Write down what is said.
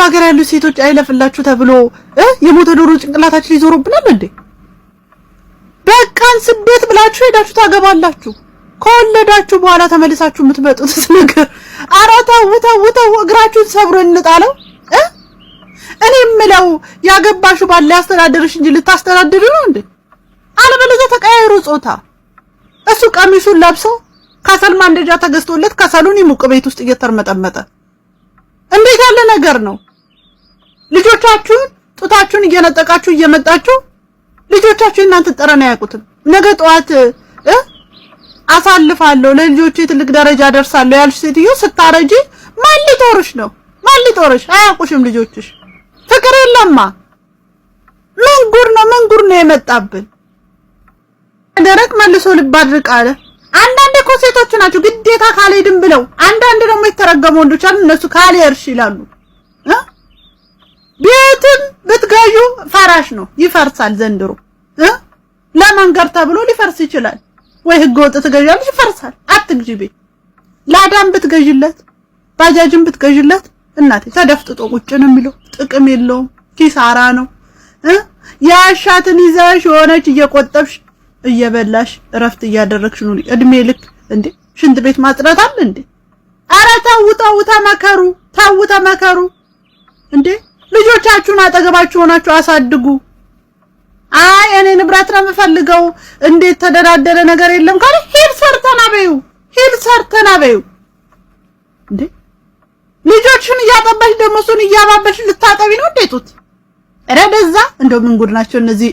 ሀገር ያሉ ሴቶች አይለፍላችሁ ተብሎ የሞተ ዶሮ ጭንቅላታችን ይዞርብናል እንዴ? በቃን ስደት ብላችሁ ሄዳችሁ ታገባላችሁ። ከወለዳችሁ በኋላ ተመልሳችሁ የምትመጡት ነገር ተው እግራችሁን ሰብሮ እንጣለው። እኔ የምለው ያገባሽው ባለ ያስተዳድርሽ እንጂ ልታስተዳድር ነው እንዴ? አለበለዚያ ተቀያይሮ ጾታ እሱ ቀሚሱን ለብሶ ከሰል ማንደጃ ተገዝቶለት ከሰሉን ይሙቅ ቤት ውስጥ እየተርመጠመጠ እንዴት ያለ ነገር ነው? ልጆቻችሁን ጡታችሁን እየነጠቃችሁ እየመጣችሁ ልጆቻችሁ እናንተ ጠረና ያውቁትም። ነገ ጠዋት አሳልፋለሁ ለልጆቼ ትልቅ ደረጃ ደርሳለሁ ያልሽ ሴትዮ ስታረጂ ማን ሊጦርሽ ነው? ማን ሊጦርሽ? አያውቁሽም ልጆችሽ። ፍቅር የለማ። ምን ጉር ነው የመጣብን? ደረቅ መልሶ ልብ አድርቅ አለ። አንዳንድ እኮ ሴቶች ናቸው ግዴታ ካልሄድም ብለው፣ አንዳንድ ደግሞ የተረገሙ ወንዶች አሉ እነሱ ካልሄድሽ ይላሉ። ቤትም ብትገዢ ፈራሽ ነው ይፈርሳል። ዘንድሮ ለመንገር ተብሎ ሊፈርስ ይችላል። ወይ ህገ ወጥ ትገዣለሽ ይፈርሳል። አትግዢ ቤት። ላዳም ብትገዢለት ባጃጅም ብትገዢለት እናቴ ተደፍጥጦ ቁጭ ነው የሚለው። ጥቅም የለውም፣ ኪሳራ ነው። ያሻትን ይዘሽ የሆነች እየቆጠብሽ እየበላሽ እረፍት እያደረግሽ ነው እድሜ ልክ። እንዴ ሽንት ቤት ማጽዳት አለ እንዴ? ኧረ ተው ተመከሩ እንዴ! ልጆቻችሁን አጠገባችሁ ሆናችሁ አሳድጉ። አይ እኔ ንብረት ነው የምፈልገው እንዴት ተደራደረ ነገር የለም ካለ ሂድ ሰርተና በይው እንዴ! ልጆችሽን እያጠባሽ ደግሞ እሱን እያባበሽ ልታጠቢ ነው እንዴ ጡት? ኧረ በዛ እንደው ምን ጉድ ናቸው እነዚህ